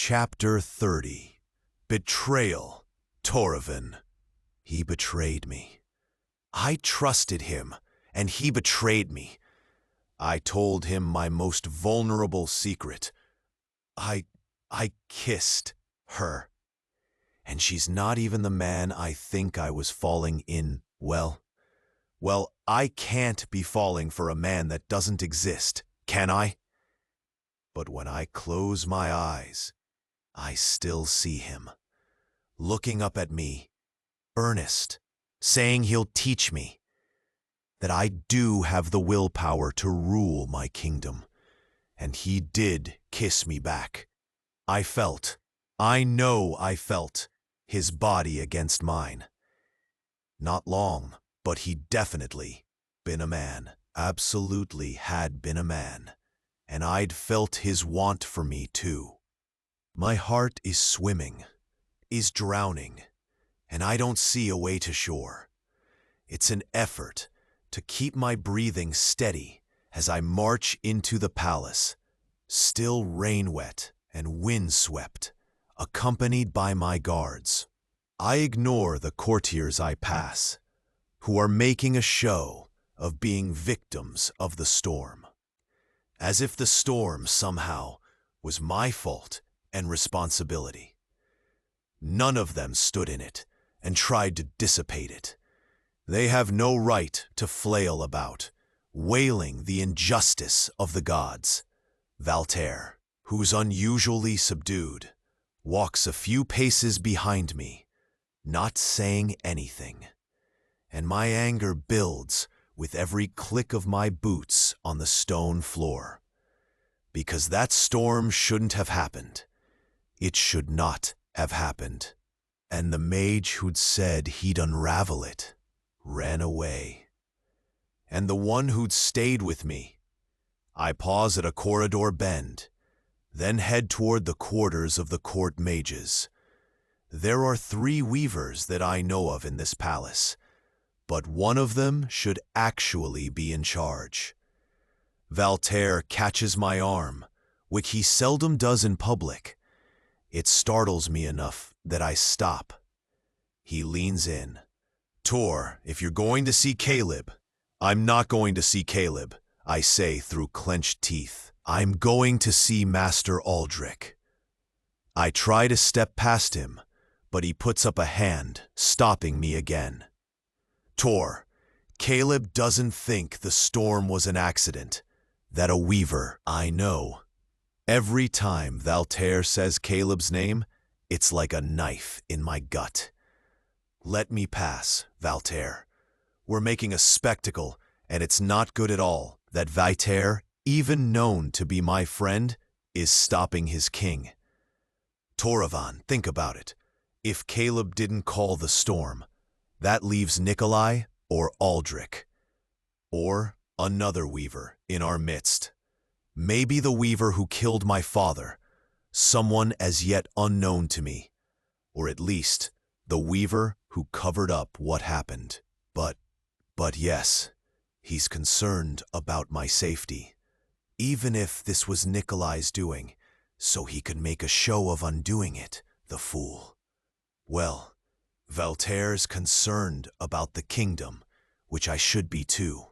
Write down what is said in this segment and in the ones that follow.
Chapter 30. Betrayal. Torvin. He betrayed me. I trusted him, and he betrayed me. I told him my most vulnerable secret. I kissed her. And she's not even the man I think I was falling in. Well, I can't be falling for a man that doesn't exist, can I? But when I close my eyes, I still see him, looking up at me, earnest, saying he'll teach me, that I do have the willpower to rule my kingdom. And he did kiss me back. I know I felt, his body against mine. Not long, but he'd definitely been a man, absolutely had been a man, and I'd felt his want for me too. My heart is swimming, is drowning, and I don't see a way to shore. It's an effort to keep my breathing steady as I march into the palace, still rain-wet and wind-swept, accompanied by my guards. I ignore the courtiers I pass, who are making a show of being victims of the storm, as if the storm somehow was my fault and responsibility. None of them stood in it and tried to dissipate it. They have no right to flail about, wailing the injustice of the gods. Valtaire, who's unusually subdued, walks a few paces behind me, not saying anything. And my anger builds with every click of my boots on the stone floor. Because that storm shouldn't have happened. It should not have happened. And the mage who'd said he'd unravel it ran away. And the one who'd stayed with me. I pause at a corridor bend, then head toward the quarters of the court mages. There are 3 weavers that I know of in this palace, but one of them should actually be in charge. Valtaire catches my arm, which he seldom does in public. It startles me enough that I stop. He leans in. Tor, if you're going to see Caleb, I'm not going to see Caleb, I say through clenched teeth. I'm going to see Master Aldrich. I try to step past him, but he puts up a hand, stopping me again. Tor, Caleb doesn't think the storm was an accident, that a weaver, I know. Every time Valtaire says Caleb's name, it's like a knife in my gut. Let me pass, Valtaire. We're making a spectacle, and it's not good at all that Valtaire, even known to be my friend, is stopping his king. Torvin, think about it. If Caleb didn't call the storm, that leaves Nikolai or Aldrich, or another weaver in our midst. Maybe the weaver who killed my father, someone as yet unknown to me, or at least the weaver who covered up what happened. But yes, he's concerned about my safety, even if this was Nikolai's doing, so he could make a show of undoing it, the fool. Well, Valtaire's concerned about the kingdom, which I should be too.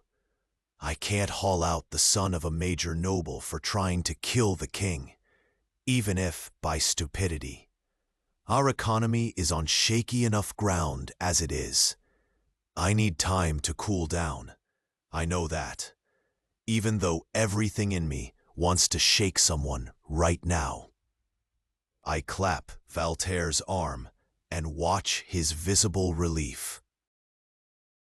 I can't haul out the son of a major noble for trying to kill the king, even if by stupidity. Our economy is on shaky enough ground as it is. I need time to cool down. I know that, even though everything in me wants to shake someone right now. I clap Valtaire's arm and watch his visible relief.